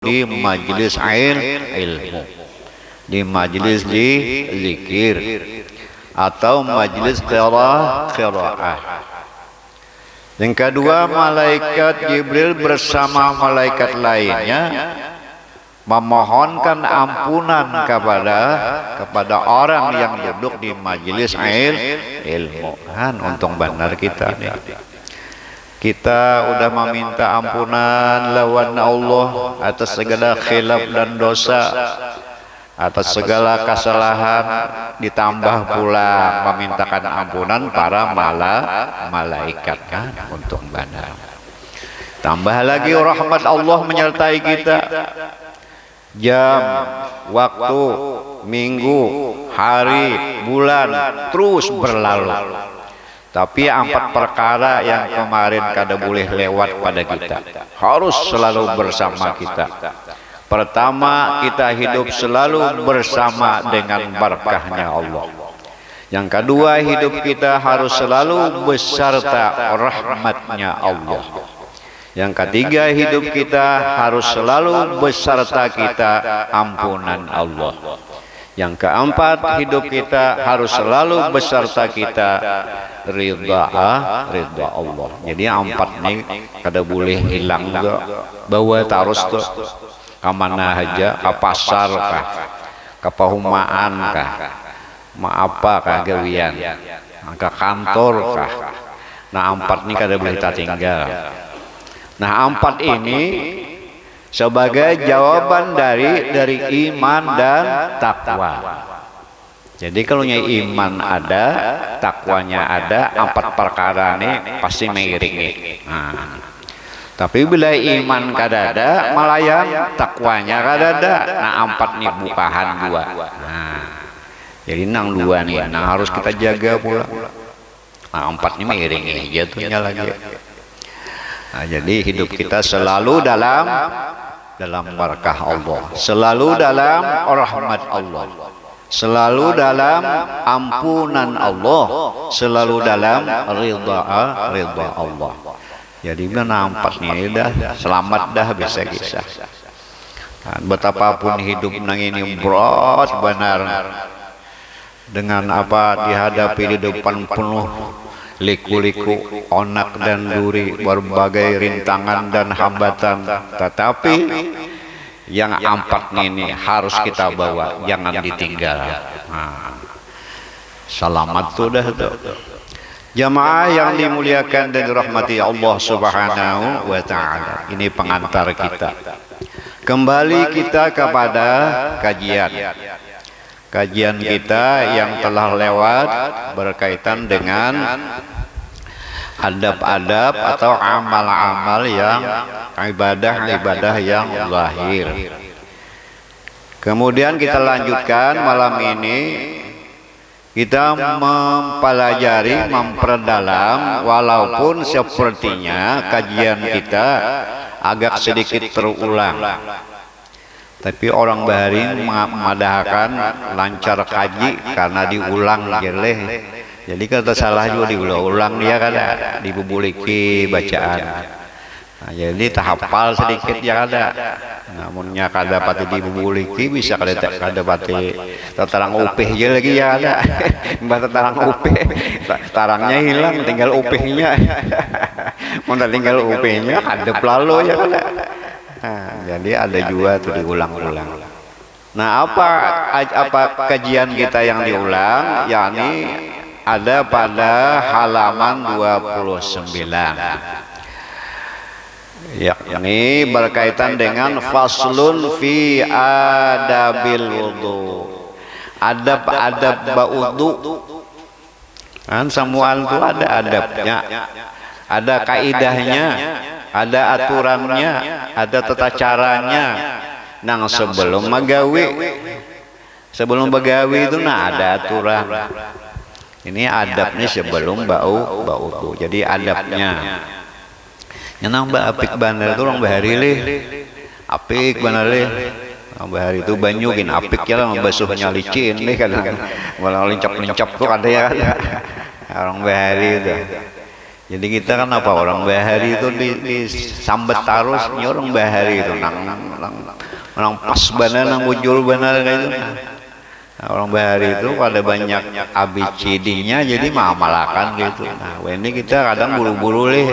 di majelis ilmu, di majelis di zikir, atau majelis qiraah. Yang kedua, malaikat Jibril bersama malaikat lainnya memohonkan ampunan kepada orang yang duduk di majelis ilmu. Kan untung benar kita nih. Kita udah meminta ampunan lawan Allah atas segala khilaf dan dosa, atas segala kesalahan, ditambah pula memintakan ampunan para malaikat. Kan untung benar. Tambah lagi rahmat Allah menyertai kita. Jam, waktu, minggu, hari, bulan terus berlalu. Tapi 4 perkara yang kemarin kada boleh lewat pada kita, harus selalu bersama kita. Pertama, kita hidup selalu bersama dengan berkahnya Allah. Yang kedua, hidup kita harus selalu beserta rahmatnya Allah. Yang ketiga, hidup kita harus selalu beserta kita ampunan Allah. Yang keempat, hidup kita harus selalu beserta kita ridha Allah. Jadi 4 ini kada boleh hilang juga. Bawa terus tuh kemana aja, ke pasar kah, ke perumahan kah, apa kah gawian, ke kantor kah. Nah 4 ini kada boleh kita tinggal. Nah 4 ini sebagai jawaban dari iman dan takwa. Jadi kalau iman ada, takwanya ada, 4 perkara ini pasti mengiringi. Nah, tapi bila iman kada ada, malayang takwanya kada ada. Nah 4 ini bukahan 2. Nah, jadi nang 2 nih, nah harus kita jaga pula. Nah 4 ini mengiringi jatuhnya lagi. Nah, jadi hidup kita selalu dalam berkah Allah, selalu dalam rahmat Allah, selalu dalam ampunan Allah, selalu dalam ridha Allah. Jadi mana 4 ini dah selamat dah bisa kisah. Nah, betapapun hidup nang ini berat benar, dengan apa dihadapi di depan penuh liku-liku, onak dan duri, berbagai rintangan dan hambatan, tetapi yang 4 ini harus kita bawa, jangan ditinggal. Nah, selamat sudah tuh. Jamaah yang dimuliakan dan dirahmati Allah Subhanahu wa taala. Ini pengantar kita. Kembali kita kepada kajian kita yang telah lewat berkaitan dengan adab-adab atau amal-amal yang ibadah yang zahir. Kemudian kita lanjutkan malam ini, kita mempelajari, memperdalam, walaupun sepertinya kajian kita agak sedikit terulang. Tapi orang Bahari memadahkan lancar kaji karena diulang jeleh. Jadi kata salah juga diulang dia kada dibubuliki bacaan. Nah, jadi tahapal sedikit ya kada. Namunnya kada pati dibubuliki bisa kada pati terang upih aja lagi ya ada. Mbah terang upih. Tarangnya hilang tinggal upihnya. Mun tinggal upihnya ada pelalo ya kada. Nah, jadi ada juga tuh diulang-ulang. Nah, apa kajian kita yang diulang? Yakni ada pada halaman 29. Yakni berkaitan dengan faslun fi adabil wudu. Adab-adab baudu. Kan semua itu ada adabnya. Ada kaidahnya, ada aturannya, ada tata caranya. Nang sebelum begawi itu nah ada aturan. Ini adabnya sebelum bau. Jadi adabnya. Nang apik bener itu orang Bahari leh. Apik bener leh. Orang Bahari itu banyukin apik ya lah basuhnya licin leh kadang. Walau lincap-lincap tuh ada ya kan. Orang Bahari itu. Jadi kita kan apa, orang bahari itu disambet terus, ini orang bahari itu nang pas benar, nang muncul benar kayak itu. Nah, orang bahari itu pada banyak ABCD-nya, jadi malakan gitu. Nah, ini kita kadang buru-buru leh,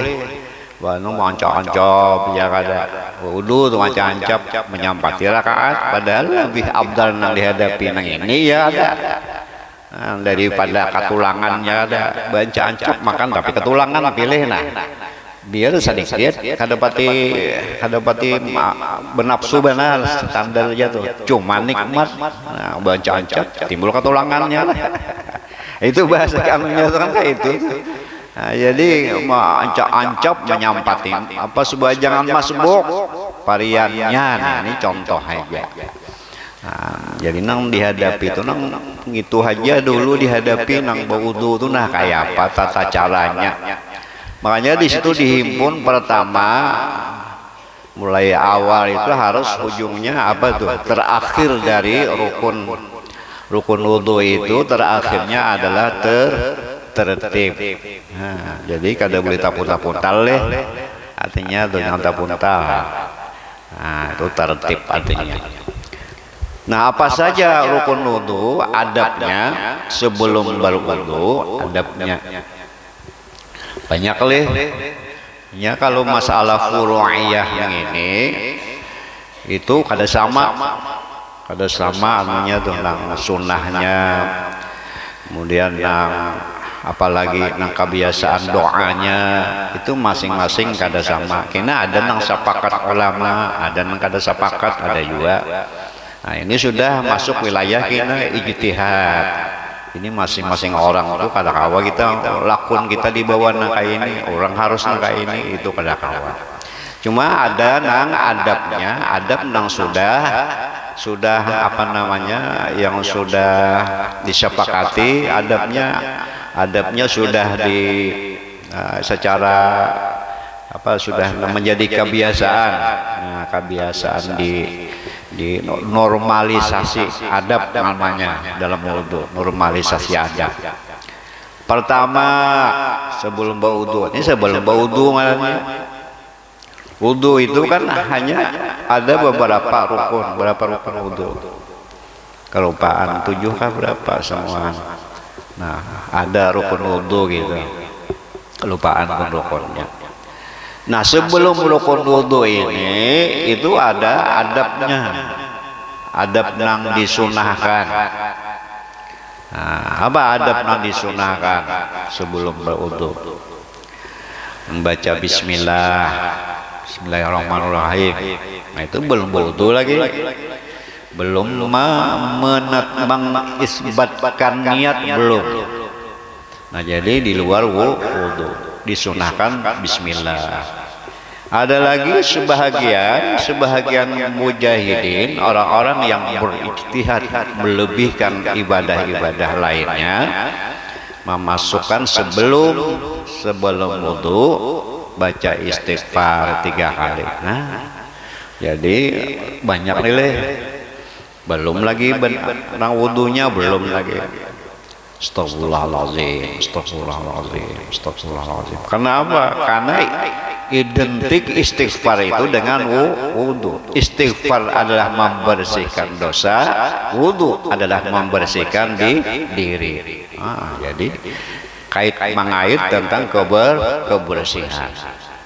banu ancap-ancap, ya kada wudu tuh ancap-ancap menyampati rakaat, padahal lebih abdal nang dihadapi nang ini ya ada. Nah, daripada ketulangannya ada baca ancap makan tapi ketulangan pilih, nah biar sedikit kadapati bernafsu benar standar aja tuh, cuma nikmat. Nah, baca ancap timbul ketulangannya lah. Itu bahasa kamunya kan kayak itu. Nah, jadi ancap-ancap menyampati apa sebuah jangan masbuk variannya. Nah, ini contoh aja. Nah, jadi nang dihadapi itu nang gitu aja dulu dihadapi nang berwudu tuh, nah kayak apa tata caranya. Makanya di situ dihimpun pertama mulai awal itu harus ujungnya apa tuh, terakhir dari rukun wudu itu terakhirnya adalah tertib. Nah, jadi kada boleh tapuntal leh, artinya tuh yang tapuntal. Nah, itu tertib artinya. Nah, apa saja rukun wudu, adabnya sebelum berwudu, adabnya banyak leh. Ya, kalau masalah furu'iyah yang ini itu kada sama anunya tuh nang sunnahnya, kemudian nang apalagi nang kebiasaan doanya itu masing-masing kada sama. Karena ada nang sepakat ulama, ada nang kada sepakat, ada juga. Nah, ini sudah masuk wilayah kita ijtihad. Ini masing-masing orang itu kada kawa kita lakun kita di bawah nangka ini, orang harus nangka ini, itu kada kawa. Cuma ada nang adabnya, adab nang sudah apa namanya yang sudah disepakati, adabnya sudah secara apa sudah menjadi kebiasaan. Nah, kebiasaan di normalisasi adab namanya dalam wudu, normalisasi adab. Pertama sebelum berwudu, ini sebelum berwudu maknanya. Wudu itu kan hanya ada beberapa rukun wudu. Kelupaan 7 kah berapa semua. Nah, ada rukun wudu gitu. Kelupaan rukunnya. Nah, sebelum rukun wudu ini itu ada adabnya, adab nang disunahkan. Nah, apa adab nang disunahkan sebelum berwudu? Membaca bismillah, bismillahirrahmanirrahim. Nah, itu belum berwudu lagi, belum mengisbatkan niat belum. Nah, jadi di luar wudu disunahkan bismillah. Ada lagi sebahagian mujahidin, orang-orang yang berijtihad melebihkan ibadah-ibadah lainnya, memasukkan sebelum wudu baca istighfar 3 kali. Nah, jadi banyak nilai. Belum lagi nang wudunya belum lagi. Astagfirullahaladzim, astagfirullahaladzim, astagfirullahaladzim. Kenapa? Karena identik istighfar itu dengan wudu. Istighfar adalah membersihkan dosa, wudu adalah membersihkan diri. Jadi kait mengait tentang kebersihan.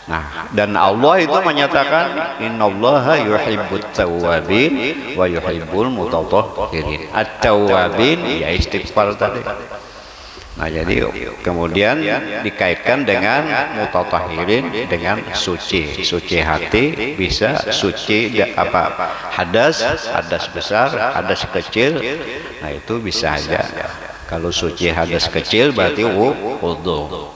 Nah, dan Allah itu menyatakan innallaha yuhibbut tawwabin wa yuhibbul mutatahhirin. At-tawwabin ya istighfar tadi. Nah, jadi kemudian dikaitkan dengan mutatahhirin, dengan suci hati, bisa suci hadas besar, hadas kecil. Nah, itu bisa aja. Kalau suci hadas kecil berarti wudu.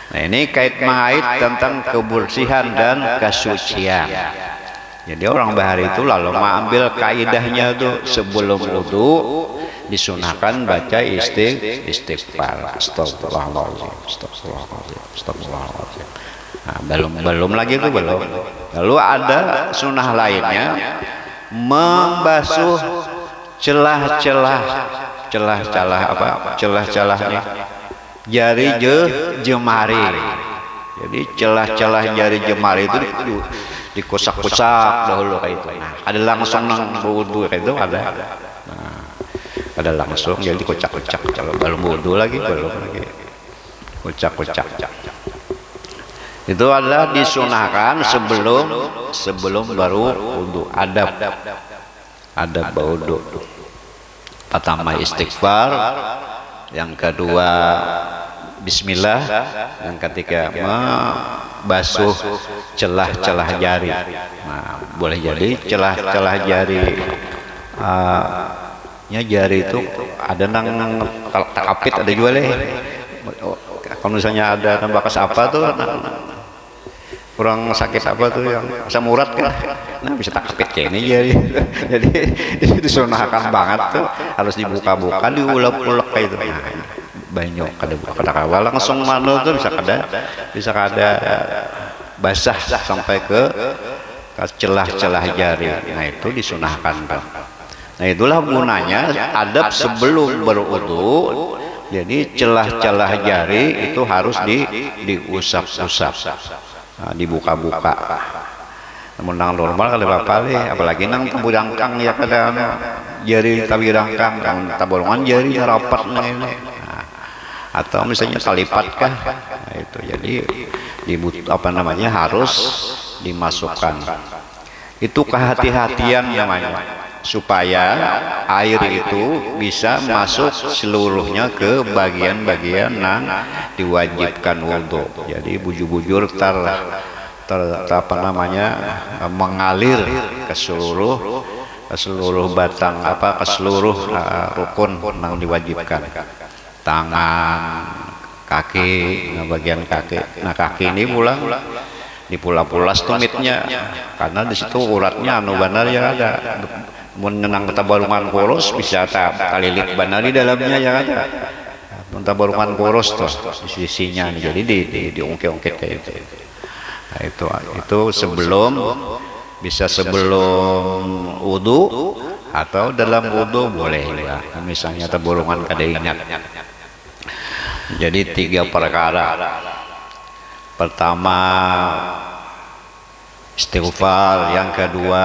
Nah, ini kait mengait tentang kebersihan dan kesucian. Jadi orang bahari itu lalu mengambil kaidahnya tuh sebelum wudu disunahkan baca istighfar. Astagfirullahaladzim, astagfirullahaladzim, astagfirullahaladzim. Nah, belum lagi itu belum. Lalu ada sunnah lainnya membasuh celah-celah nih jari jemari. Jadi celah-celah jari jemari itu dikusak-kusak dahulu kayak itu. Nah, ada langsung nang wudu kayak itu ada. Nah, ada langsung jadi kocak-kocak kalau belum wudu lagi belum lagi. Kocak-kocak. Itu adalah disunahkan sebelum baru wudu. Adab wudu. Pertama istighfar, yang kedua bismillah, yang ketiga membasuh celah-celah jari. Nah, boleh jadi celah-celah jari jari itu ada nang takapit ada juga deh. Kalau misalnya ada bekas apa tuh kurang sakit apa tuh yang asam urat kan, nah bisa takapit kayak ini jadi disunahkan banget tuh harus dibuka-buka diulek-ulek kayak itu. Nah, banyak kada kawal langsung mano tuh bisa kada basah sampai ke celah-celah jari. Nah itu disunahkan kan. Nah itulah gunanya adab sebelum berwudu. Jadi celah-celah jari itu harus diusap-usap, nah, dibuka-buka. Namun nang normal kada apa-apa, apalagi nang tabirangkang ya kada jari tabirangkang, nang tabolongan jari rapat ini. Atau misalnya kalipat kan, nah, itu jadi harus dimasukkan. Itu kehati-hatian namanya, supaya air itu bisa masuk seluruhnya ke bagian-bagian yang diwajibkan wudu. Jadi bujur-bujur mengalir ke seluruh batang ke seluruh rukun yang diwajibkan. Tangan, kaki, bagian kaki. Nah kaki ini pulang dipula-pulas tumitnya, karena di situ uratnya benar ya ada. Menenang tabarungan kurus bisa kalilik benar di dalamnya ya ada. Tabarungan kurus tuh di sisinya, jadi diungkit-ungkit kayak itu. Nah, itu sebelum wudu atau dalam wudu boleh ya. Misalnya tabarungan kada ingat. Jadi 3 perkara. Pertama istighfar, yang kedua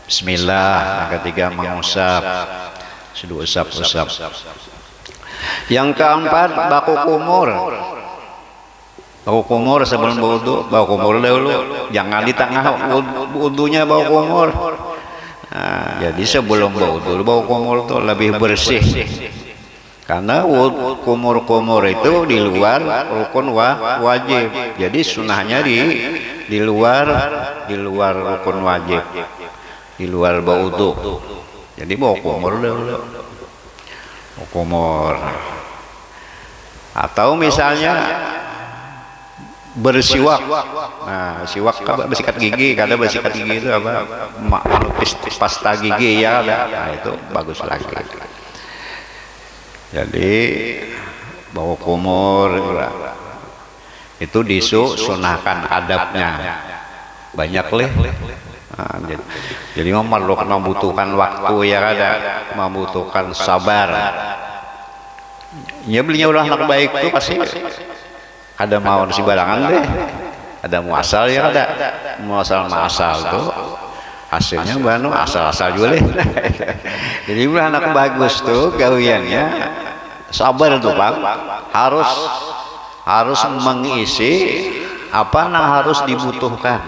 bismillah, yang ketiga mengusap, sudah usap. Yang keempat baku kumur sebelum wudu, baku kumur dahulu, jangan di tengah wudunya baku kumur. Nah, jadi sebelum wudu baku kumur itu lebih bersih. Karena kumur-kumur itu di luar rukun wajib. Jadi sunahnya di luar rukun wajib, di luar wudu. Jadi bawa kumur dulu. Kumur. Atau misalnya bersiwak. Nah, siwak bersikat gigi, kada bersikat gigi itu apa? Pasta gigi ya ada. Nah, itu bagus lagi. Jadi bawa kumur itu disunahkan adabnya banyak leh. Nah, jadi membutuhkan waktu ya ada, membutuhkan sabar. Ya belinya ulah anak baik tuh pasti ada mau si barangan deh, ada muasal ya ada muasal tuh hasilnya banu asal-asal juga deh. Jadi ulah anak bagus tuh gawiannya sabar tuh Bang, harus mengisi apa yang harus dibutuhkan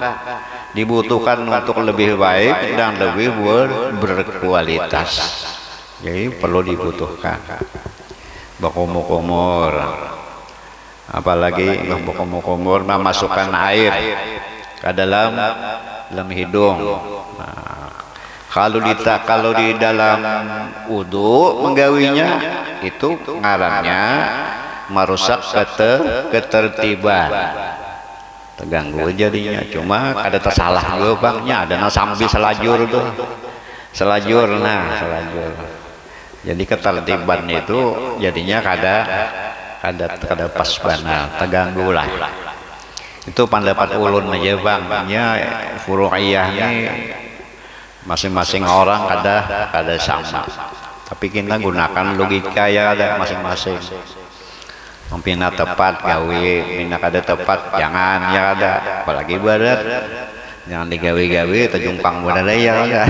untuk lebih baik dan lebih berkualitas. Jadi perlu dibutuhkan bakumur, apalagi bakumur memasukkan air ke dalam hidung. Nah, kalau di dalam wudu menggawinya itu ngarannya merusak ketertiban, terganggu jadinya. Cuma ada tersalah gue Bangnya, ada sambil selajur tuh, selajur. Jadi ketertiban itu jadinya kada pas benar, terganggu lah. Itu pendapat ulun aja Bangnya, furu'iyah ini masing-masing orang kada sama. Tapi kita gunakan logika ya ada masing-masing. Pina tepat gawe, pina kada tepat jangan ya ada. Apalagi badat jangan digawe-gawe terjumpang badat ya ada.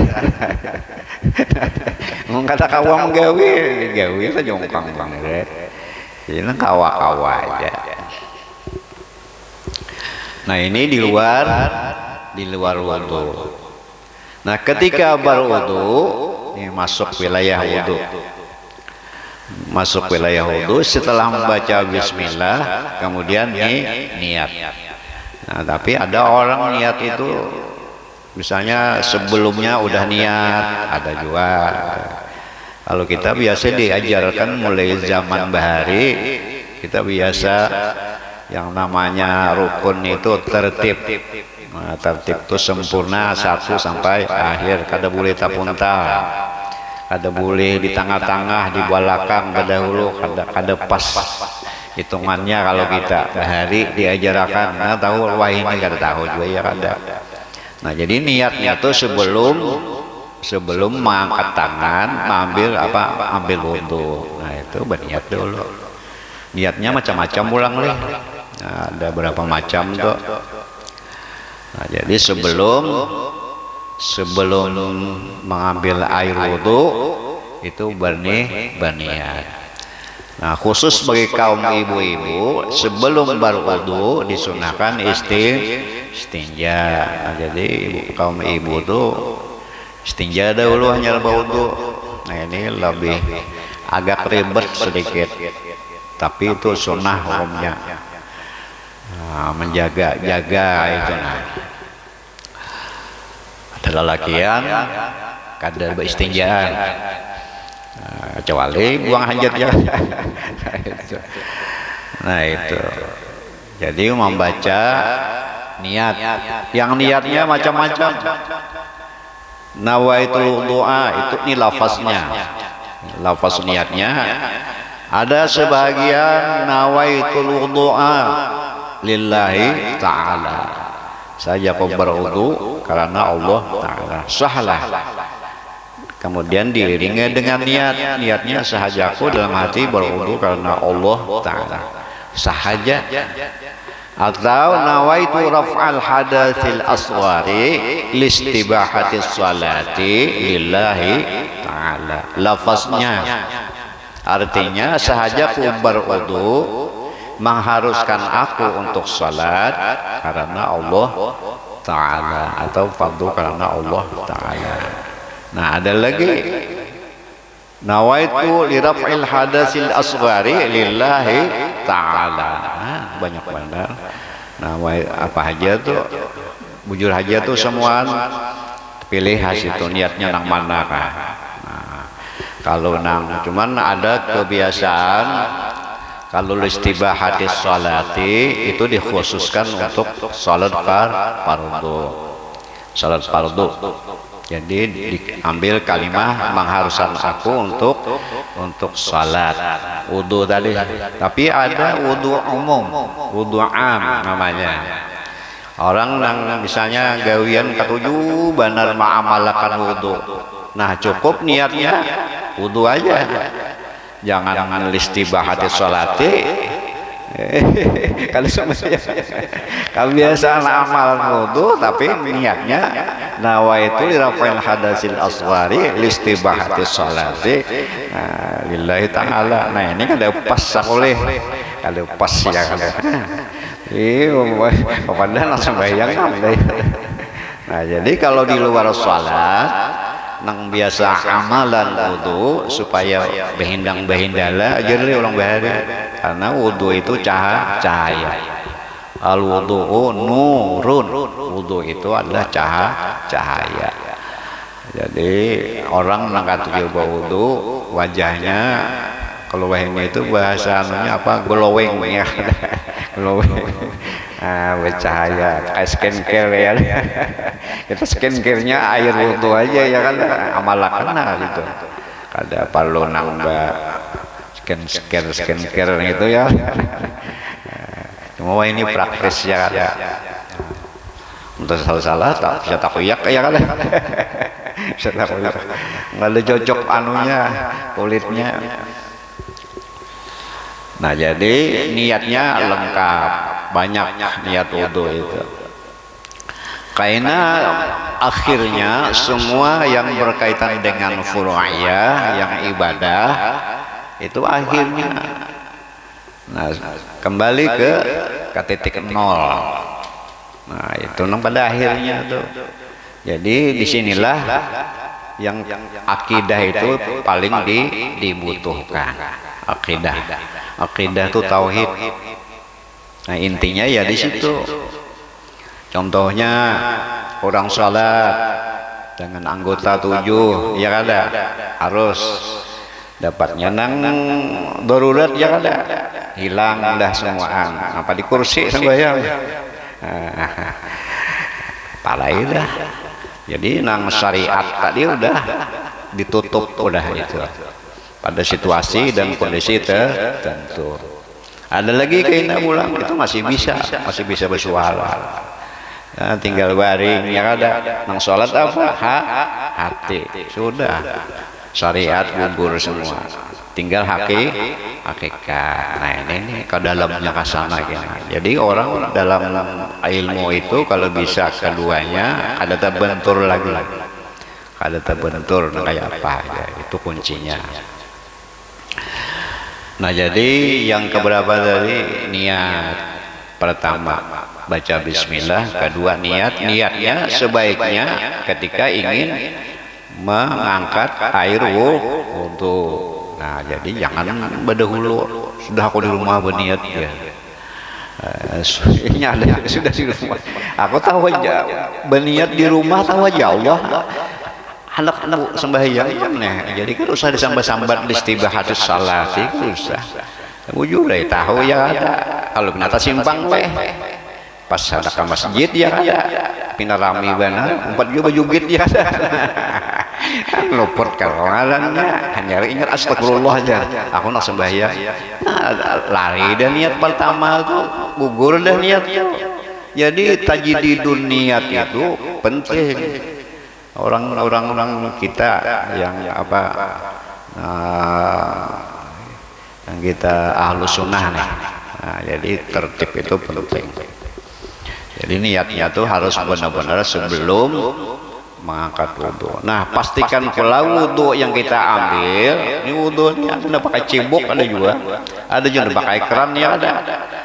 Mung kata kawang gawe terjumpang bang. Ini kawa-kawa aja. Nah ini di luar wudu. Nah ketika berwudu ini masuk wilayah wudu. Masuk wilayah wudu setelah membaca bismillah kemudian niat. Nah tapi ada orang niat itu misalnya sebelumnya udah niat, ada juga. Kalau kita biasa diajarkan mulai zaman bahari, kita biasa yang namanya rukun itu tertib. Nah, tertib itu sempurna 1 sampai akhir, kada boleh tapuntal, kada boleh di tengah-tengah, di belakang, kada hulu, kada pas hitungannya. Kalau kita bahari diajarkan, nah tahu wah ini kada tahu juga ya kada. Nah jadi niatnya itu sebelum mengangkat tangan, ambil wudu. Nah itu berniat dulu. Niatnya macam-macam ulang leh. Nah, ada berapa macam tuh. Nah, jadi sebelum mengambil air wudu itu berniat. Nah khusus bagi kaum ibu-ibu sebelum berwudu disunahkan istinja. Nah, jadi kaum ibu tuh istinja dahulu hanya berwudu. Nah ini lebih agak ribet sedikit, tapi itu sunnah hukumnya. Nah, menjaga itu. Nah ada lelakian kadar beristinjaan, kecuali buang hajat ya. Nah itu jadi membaca niat, yang niatnya macam-macam. Nawaitul doa itu nih lafaznya, lafaz niatnya. Ada sebagian nawaitul doa lillahi ta'ala, saya berwudu karena Allah Ta'ala, sahlah. Kemudian diiringi dengan niatnya sahajaku dalam hati berwudu karena Allah Ta'ala sahaja. Atau nawaitu raf'al hadatsil asghari listibahatis salati lillahi ta'ala. Lafaznya artinya sahajaku berwudu mengharuskan aku untuk salat karena Allah Ta'ala, atau fardu karena Allah Ta'ala. Nah ada lagi nawaitu li raf'il hadatsil asghari lillahi ta'ala. Nah, banyak benar. Nah apa aja tuh, bujur aja tuh semua pilih hasil itu niatnya nang mana kan. Nah, kalau nang cuman ada kebiasaan kalau istibahati sholati itu dikhususkan untuk sholat fardu. Jadi diambil kalimah mengharuskan aku untuk sholat wudu tadi. Tapi ada wudu umum, wudu am namanya. Orang yang misalnya gawian ketujuh benar ma'amalakan wudu. Nah cukup niatnya wudu aja. Jangan listibahati sholati. Kalau sama saya kebiasaan amal wudu tapi niatnya nawaitu lirafa'il hadatsil asghari listibahati sholati lillahi ta'ala. Nah ini kan ada pas sakuleh, kalau pas ya kan. Padahal langsung bayang. Nah jadi kalau di luar sholat nang biasa amalan wudu supaya behindang-behindala aja deh orang bahari, karena wudu itu cahaya. Al wudu nurun, wudu itu adalah cahaya. Jadi orang nang katuju wudu wajahnya kalau wahnya itu bahasanya apa, glowing ya. Glowing. Bercahaya, kayak skincare ya. Kita skincare-nya air wudu aja ya kan, amalakan gitu. Kada perlu nambah skincare gitu ya. Cuma ini praktis ya kan. Untuk salah tak bisa takoyak ya kan. Bisa takoyak. Enggak ada cocok anunya, kulitnya. Nah, jadi niatnya lengkap, banyak niat wudhu itu. Karena akhirnya semua yang berkaitan dengan furu'iyah, yang ibadah itu akhirnya, nah, kembali ke titik nol. Nah, itu pada akhirnya tuh. Jadi disinilah yang akidah itu paling dibutuhkan. Akidah itu tauhid. Nah, intinya ya di situ. Contohnya orang sholat dengan anggota 7, ya ada harus dapatnya nang darurat, ya ada hilang dah semuaan. Apa di kursi sembahyang, palai dah. Jadi nang syariat tadi udah ditutup, udah itu pada situasi dan kondisi tertentu. Ada lagi keinginan ulang itu masih bisa bersuara. Nah, tinggal baring, ya ada nang sholat apa hati sudah syariat gugur semua, tinggal hakikat. Nah, ini ke dalamnya kasana gini. Jadi orang dalam ilmu itu kalau bisa keduanya ada terbentur lagi, ada terbentur kayak apa ya, itu kuncinya. Nah, jadi yang keberapa tadi? Niat pertama baca bismillah, kedua niatnya sebaiknya ketika ingin mengangkat air wudhu. Nah, jadi jangan berdahulu sudah aku di rumah berniat ya. Ini ada sudah di rumah. Aku tahu aja berniat di rumah, tahu aja Allah. Anak-anak sembahyang, nah, jadi kan usah disambat-sambat di istibahatus salat itu usah. Bujur deh tahu ya ada. Kalau binata simpang teh pas ada ke masjid ya ada. Pina rami benar, 4 juga jugit ya ada. Luput kalau ngarannya hanya ingat astagfirullah aja. Aku nak sembahyang. Nah, lari dan niat pertama tuh gugur dah niatnya. Jadi tajdidun niat itu penting. Orang-orang kita yang apa, yang kita ahlus sunnah nih. Nah, jadi tertib itu penting. Jadi niatnya tuh harus benar-benar sebelum mengangkat wudhu. Nah, pastikan pula wudhu yang kita ambil, ini wudhunya ada pakai cibuk, ada juga pakai keran, ya ada.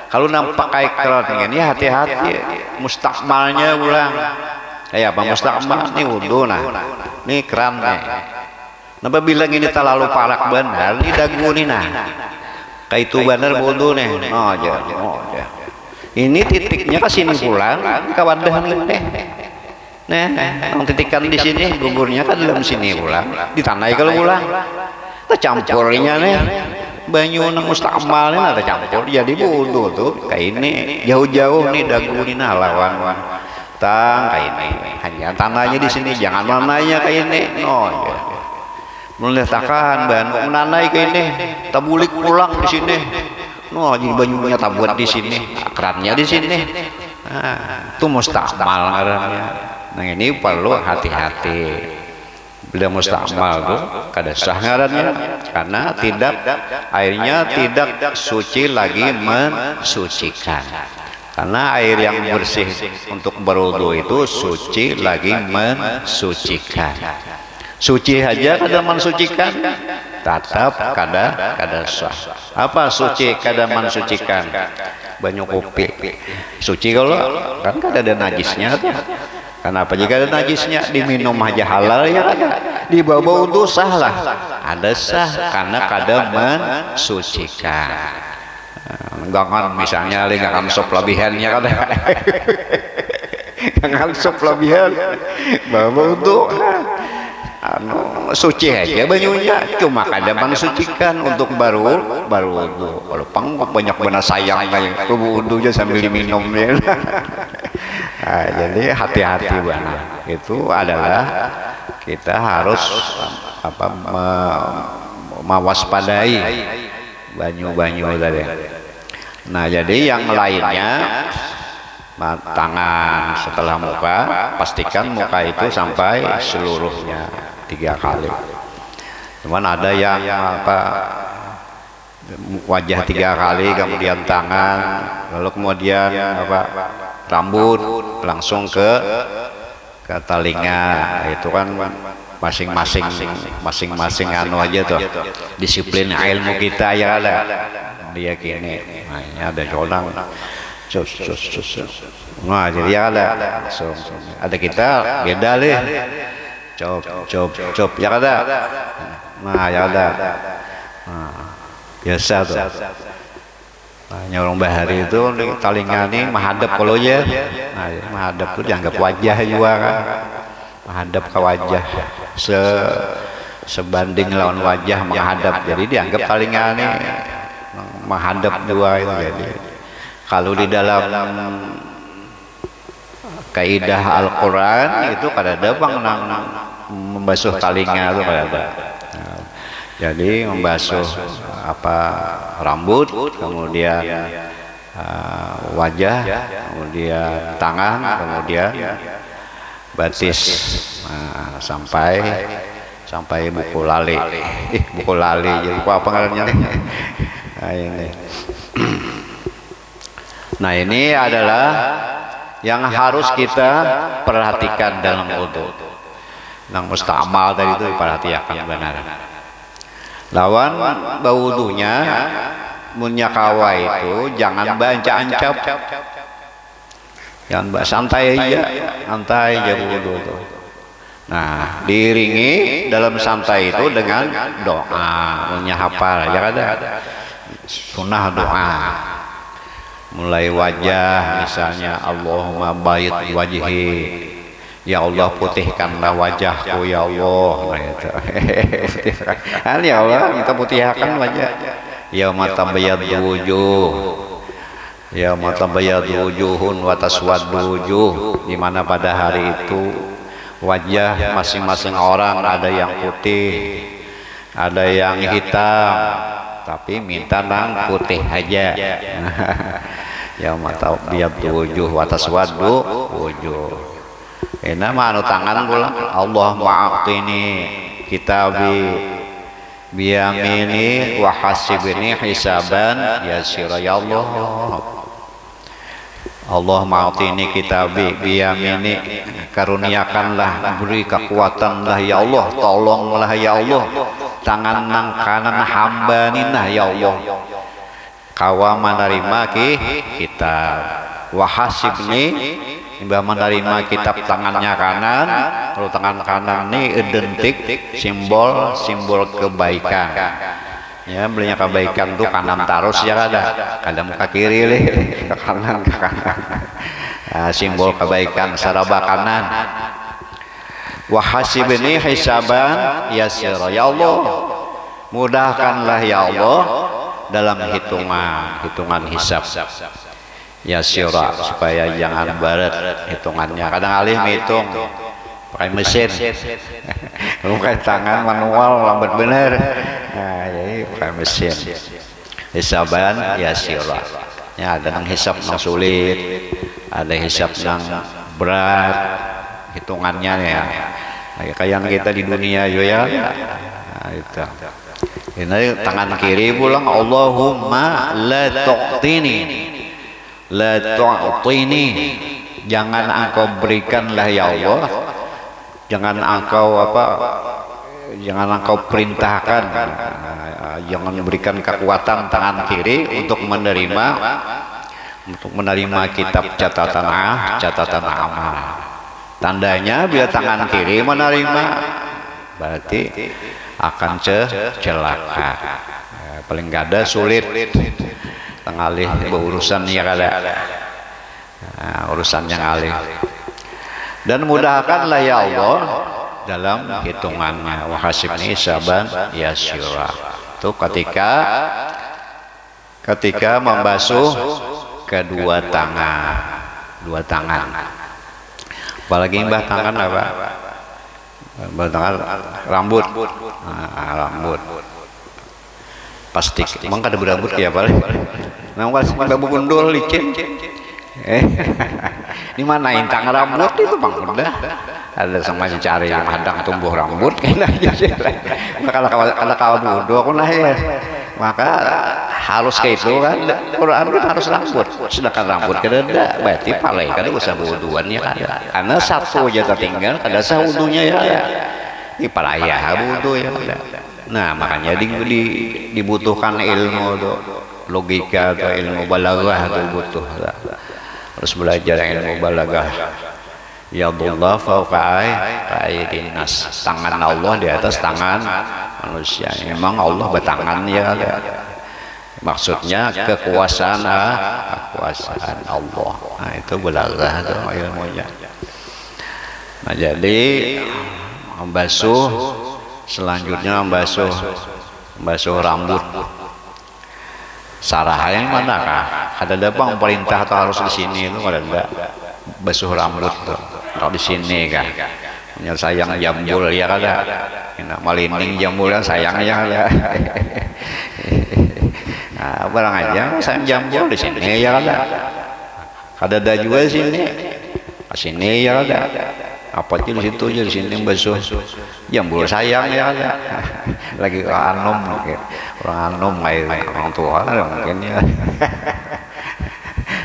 Kalau nampak pakai keran ini hati-hati, mustakmalnya ulang. Apa mustakmal? Ini wudhu, nah, ini keran nih. Napa bilang ini terlalu parak benar, ini dagu nih, nah, kayak itu benar wudhu nih. Oh aja. Ini titiknya ke sini pulang, ke wadah nih. Nah, yang titikan di sini, gugurnya kan dalam sini pulang, ditanai kalau pulang. Kita campurnya nih, banyu nang mustakmalnya ada campur, jadi wudhu tuh kayak ini jauh-jauh nih dagu nih lawan. Tang kayak ini hanya tanahnya di sini, jangan mananya kayak ini. Oh ya, meletakkan bahan menanai kayak ini, tabulik pulang di sini. No, jadi banyunya tabuat di sini, kerannya di sini. Nah, itu mustakmal ngarannya. Nah, ini perlu hati-hati. Bila mustakmal tuh kada sah ngarannya, karena airnya tidak suci lagi mensucikan. Karena air yang bersih untuk berwudu itu suci lagi mensucikan. Suci aja kada mensucikan, tetap kada sah. Apa suci kada mensucikan? Banyu kopi suci kalau kan kada ada najisnya tuh. Kenapa jika ada najisnya diminum aja halal ya kada? Dibawa wudu sah lah. Ada sah karena kada mensucikan. Gangan misalnya gangan sop labihannya kan, gangan sop labihan bawa untuk suci aja banyunya, cuma kada mensucikan untuk baru wudu. Kalau pangkok banyak benar sayang kayak wudunya sambil diminum ya. Nah, jadi hati-hati benar. Itu adalah kita harus mewaspadai banyu-banyu tadi. Nah, jadi yang lainnya tangan setelah muka, pastikan muka itu sampai seluruhnya 3 kali. Cuman ada yang wajah 3 kali, kemudian tangan, lalu kemudian apa, rambut langsung ke telinga. Itu kan masing-masing anu aja tuh disiplin ilmu kita ya ada dia kini. Nah, ini ada orang nah jadi ya ada langsung ada kita beda deh cop ya ada. Nah ya ada. Nah, biasa tuh. Nah, nyorong bahari itu telinga nih menghadap kalau ya. Nah, menghadap tuh dianggap wajah juga kan. Menghadap ke wajah sebanding lawan wajah menghadap. Jadi dianggap telinga nih menghadap dua itu. Jadi kalau di dalam kaidah Al-Quran itu kadada mengenang membasuh telinga itu kadada. Jadi membasuh apa rambut, kemudian wajah, kemudian tangan, kemudian batis, nah, sampai buku lali. Buku lali jadi apa ngarannya nih? Nah, ini. Nah, ini adalah yang harus kita perhatikan dalam wudu. Yang mustamal tadi itu diperhatikan benar. Lawan baudunya munyakawa itu jangan banca ancap, jangan santai aja wudu itu. Nah, diiringi dalam santai itu dengan doa munyahapal ya ada sunnah doa. Mulai wajah misalnya Allahumma bayid wajhi, ya Allah putihkanlah wajahku ya Allah. Putihkan ya Allah, kita putihkan wajah. Ya mata bayad wujuh, ya mata bayad wujuhun wa taswaddu wujuh, di mana pada hari itu wajah masing-masing orang ada yang putih, ada yang hitam, tapi minta nang putih aja. Ya mata bayad wujuh wa taswaddu wujuh. Ini anu tangan pula Allah ma'atini kitabi biyamini wa hasibni hisaban yasira ya Allah. Allah ma'atini kitabi biyamini, karuniakanlah, beri kekuatanlah ya Allah, tolonglah ya Allah tangan nang kanan hamba ninah ya Allah kawa menerima kita wahasibni Mbah menerima kitab tangannya kanan. Kalau tangan kanan ini identik simbol kebaikan. Ya, belinya kebaikan tuh kanan terus ya ada. Kadang ke kiri leh, ke kanan. Nah, simbol kebaikan saraba kanan. Wahasibni hisaban yasira ya Allah. Mudahkanlah ya Allah dalam hitungan hisab. Ya syura, supaya jangan barat hitungannya. Kadang alih menghitung pakai mesin, pakai tangan manual lambat bener. Nah, jadi pakai mesin. Hisaban ya syura. Ya, ada yang hisab yang sulit, ada hisab yang berat hitungannya ya. Kayak kita di dunia ya. Nah, itu. Ini tangan kiri pulang Allahumma la tu'tini. La tu'tini, jangan engkau berikanlah ya Allah, jangan engkau perintahkan, jangan berikan kekuatan tangan kiri untuk menerima kitab catatan amal. Tandanya bila tangan kiri menerima berarti akan celaka, paling gak ada sulit ngalih berurusan ya kada. Nah, urusan yang alih. Dan mudahkanlah ya Allah dalam hitungannya. Wahasibni hisaban yasyura. Itu ketika membasuh kedua tangan. Apalagi mbah tangan apa? Mbah tangan rambut. Nah, rambut. Pasti emang kada berambut ya paling. Nampak babu gundul licin. Ini mana intang rambut itu bang udah. Ada sama cari yang hadang tumbuh rambut kayaknya aja. Kalau kawan bodoh aku lah ya. maka harus kayak itu kan. Quran kan harus rambut, sedangkan rambut kada ada, berarti palai kada usah wuduan ya kan. Karena satu aja tertinggal, kada sah wudunya ya. Ini paraya wudu ya kada. Nah makanya dibutuhkan ilmu tuh, logika atau ilmu balaghah tuh butuh. Harus belajar ilmu balaghah. Ya Allah fauqa aydin nas, tangan Allah di atas tangan manusia. Memang Allah bertangan ya, maksudnya kekuasaan Allah. Nah itu balaghah itu ilmunya. Nah jadi membasuh, selanjutnya membasuh rambut. Sarah yang manakah? Ada bang perintah atau harus di sini itu ada enggak? Basuh rambut tuh. Kalau di sini kan, punya sayang jambul ya kada, malining jambul kan sayangnya ya. Nah, barang aja sayang jambul di sini ya kada. Kada ada juga di sini, di sini ya kada. Apa aja di situ aja di sini basuh jambul sayang ya kada. Lagi orang anom kayak orang tua mungkin ya.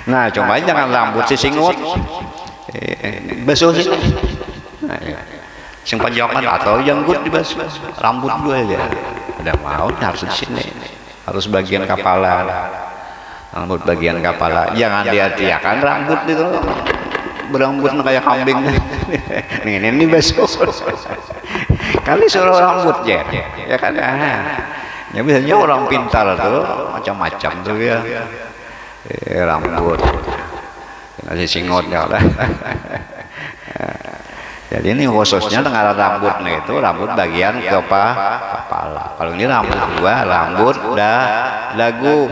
Nah, coba jangan rambut sisingut. Basuh sih. Nah, ya. Sing panjangan atau janggut dibasuh. Rambut dua aja. Udah mau harus di sini. Harus bagian kepala. Rambut bagian kepala. Jangan dia-diakan rambut itu. Berambut kayak kambing. Ini basuh. Kali suruh rambut ya. Ya kan. Ya biasanya orang pintar tuh macam-macam tuh ya. Rambut ngasih singot ya lah. Jadi ini khususnya dengan rambut nih, itu rambut bagian kepala. Kalau ini rambut dua, rambut dagu.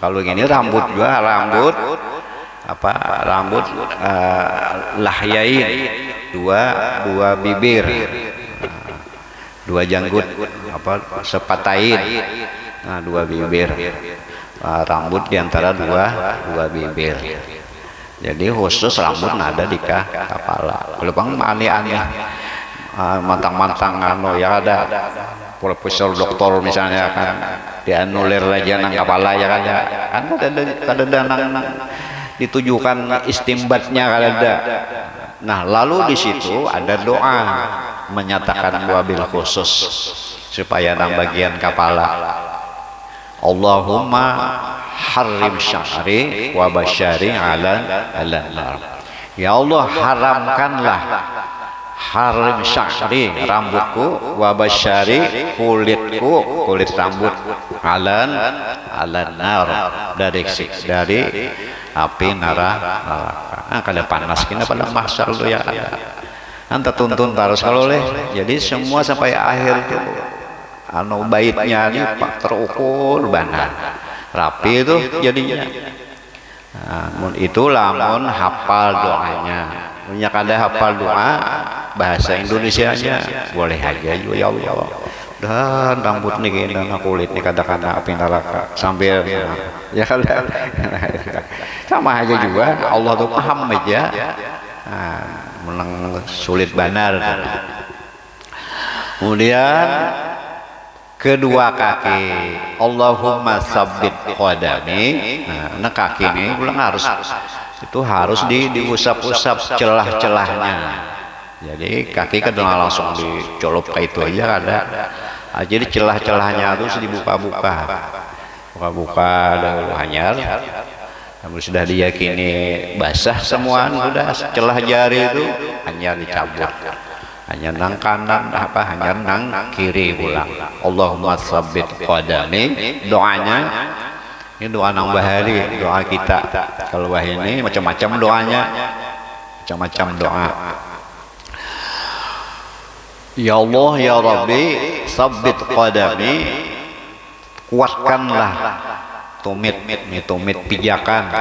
Kalau ini rambut dua, rambut rambut lahyain, dua bibir, dua janggut sepatain, nah dua bibir. Rambut diantara dua bibir. Jadi khusus rambut ada di kepala. Kalau bang aneh-aneh, mantang-mantang ya ada profesor doktor misalnya kan dianulir aja nang kepala ya kan ada nang ditujukan istimbatnya ada. Nah lalu di situ ada doa menyatakan wabil khusus supaya nang bagian kepala. Allahumma harim syahri wa basyari ala nar. Ya Allah haramkanlah harim syahri rambutku wa basyari kulit rambut ala nar dari api neraka. Kada panas kena pada mahsyar tu ya. Anta tuntun terus kalau leh. Jadi semua sampai akhir itu baitnya ini pak terukur benar rapi itu jadinya. Nah, itu lamun hafal doanya, punya kada hafal doa bahasa Indonesianya boleh aja juga ya Allah. Dan rambut nih dan kulit nih kata-kata api neraka sambil ya kan sama aja juga Allah tuh paham aja. Menang sulit benar. Kemudian kedua kaki, Allahumma sabbit qadami. Nah kaki ini ulang harus diusap-usap celah-celahnya. Jadi kaki kan langsung dicolok kayak itu aja ada. Jadi celah-celahnya harus dibuka-buka dan hanyar. Namun sudah diyakini basah semua, sudah celah jari itu hanya dicabut. Hanya nang kanan hanya nang kiri pulang. Allahumma sabbit qadami. Doanya ini doa nang bahari, doa kita. Kalau wah ini macam-macam doanya, macam-macam doa. Ya Allah ya Rabbi sabbit qadami, kuatkanlah tumit pijakan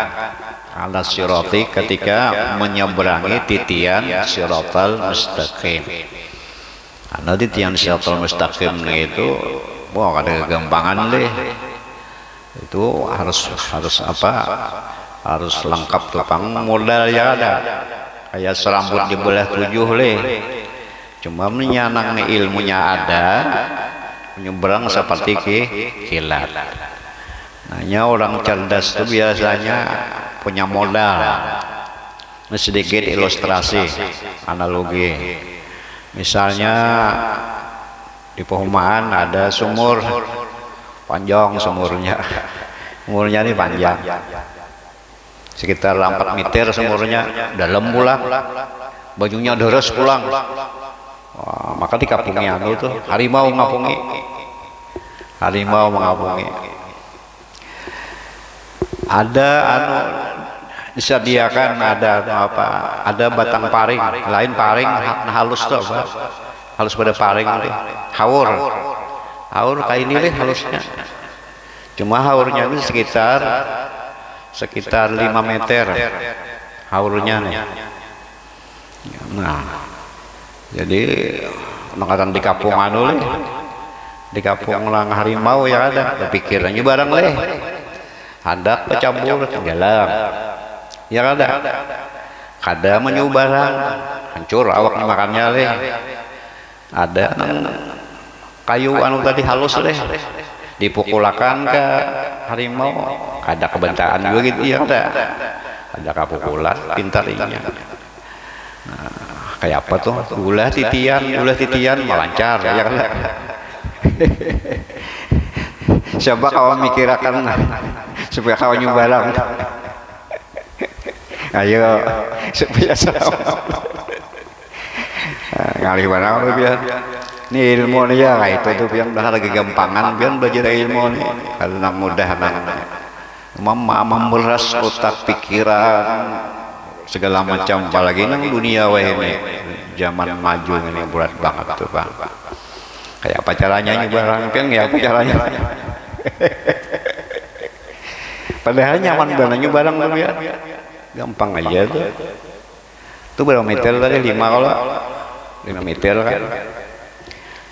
ala sirati ketika menyeberangi titian siratal mustaqim. Karena titian siratal mustaqim itu wah ada kegampangan deh. Itu harus lengkap tuh pang modal ya ada. Kayak serambut dibelah 7 leh. Cuma menyanang ilmunya ada, menyeberang seperti kilat. Hanya orang cerdas itu biasanya punya modal. Sedikit ilustrasi, analogi. Misalnya di Perumahan ada sumur, panjang sumurnya. Sumurnya ini panjang. Sekitar 4 meter sumurnya, dalam pula. Bajunya deres pulang. Wah, maka dikapungi anu tuh, harimau ngapungi. Harimau mengapungi. Ada anu disediakan ada apa? Ada batang paring, lain paring halus tuh apa? Halus pada paring ini. Haur. Haur kayak ini deh halusnya. Cuma haurnya ini sekitar 5 meter. Haurnya nih. Nah, jadi mengatakan di kampung anu di kampung lang harimau ya ada. Pikirannya barang leh. Hendak kecampur tenggelam. Ya kada menyubarang hancur awaknya makannya leh. Ada kayu anu tadi halus leh. Dipukulakan ke harimau, kada kebentaan juga gitu ya ada kapukulan pintar ininya. Nah, kayak apa tuh? Ulah titian melancar ya kan. Coba kau mikirakan supaya kau nyubarang. Ayo supaya selamat. Ngalih barang lu biar. Ini ilmu nih ya kayak itu tuh biar udah lagi gampangan biar belajar ilmu nih karena mudah memeras otak pikiran segala macam apalagi nang dunia wah ini zaman maju ini berat banget tuh Bang. Kayak apa caranya nyebarang kan ya apa caranya. Padahal nyaman banget barang tuh ya. Gampang aja tuh. Itu berapa meter tadi 5 kalau 5 meter kan.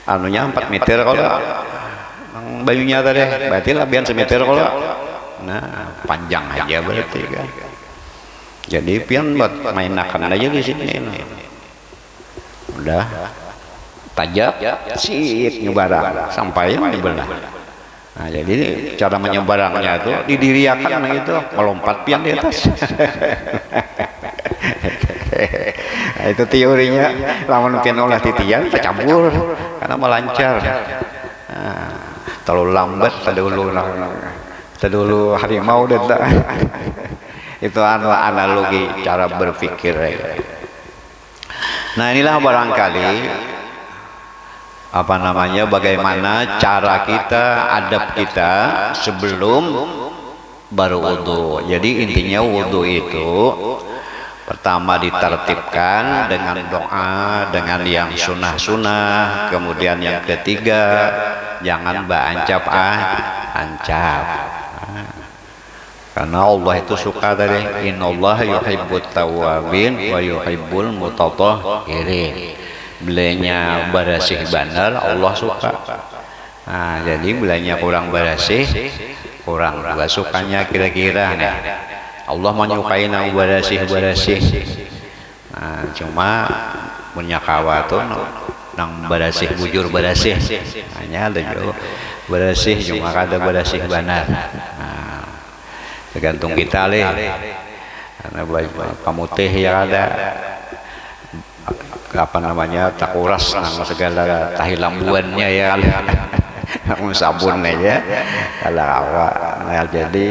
Anunya 4 meter kalau bayunya tadi berarti lebihan semeter kalau nah panjang aja berarti kan jadi pian buat mainakan aja di sini udah tajak sik nyebarang sampai nyebarang. Nah jadi cara menyebarangnya itu didiriakan gitu melompat pian di atas. Nah, itu teorinya lawan pian olah titian tercampur karena melancar. Nah, terlalu lambat dulu harimau dan itu analogi cara berpikir. Nah inilah barangkali apa namanya bagaimana cara kita adab kita sebelum baru wudu. Jadi intinya wudu itu pertama ditertibkan dengan doa dengan yang sunnah-sunnah, kemudian yang ketiga jangan ancap karena Allah itu suka dari innallaha yuhibbut tawwabin wa yuhibbul mutatahhirin. Belanya barasih benar Allah suka. Nah jadi belanya kurang barasih kurang juga sukanya kira-kira nih. Allah menyukai nang barasih. Nah, cuma punya kawa tuh nang barasih bujur barasih. Hanya ada juga barasih cuma kada barasih benar. Nah, tergantung kita karena kamu teh ya ada apa namanya takuras nang segala tahi lambuannya ya. Aku sabun aja kalau awak. Nah, jadi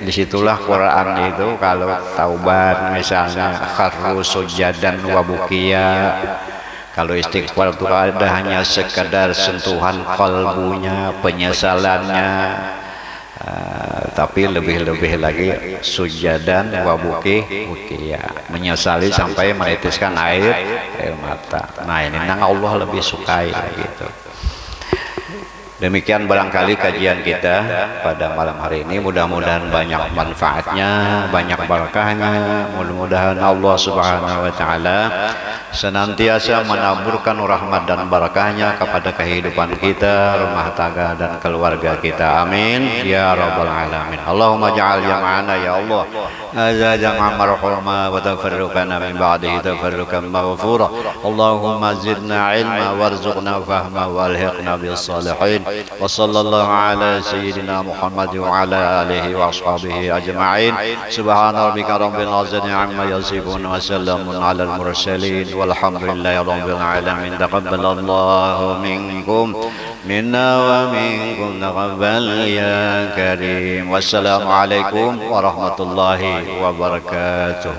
disitulah Quran itu kalau taubat misalnya kharru sujadan wa bukiya. Kalau istighfar itu ada hanya sekedar sentuhan kalbunya, penyesalannya. Tapi lebih-lebih lagi sujadan wa bukiya, menyesali sampai menitiskan air mata. Nah ini nang Allah lebih sukai gitu. Demikian barangkali kajian kita pada malam hari ini, mudah-mudahan banyak manfaatnya, banyak berkahnya. Mudah-mudahan Allah Subhanahu wa taala senantiasa menaburkan rahmat dan barakahnya kepada kehidupan kita, rumah tangga dan keluarga kita. Amin ya rabbal alamin. Allahumma ja'al jam'ana ya Allah hadza jam'an marhuma wa tafarruqana min ba'dihi tafarruqan maghfura. Allahumma zidna ilma warzuqna fahma walhiqna bis salihin. Wa sallallahu ala sayyidina Muhammad wa ala alihi wa ashabihi ajma'in. Subhana rabbika rabbil izzati amma yasifun wa sallamun alal mursalin walhamdulillahi rabbil alamin. Taqabbalallahu minkum minna wa minkum taqabbal ya karim. Wassalamualaikum warahmatullahi wabarakatuh.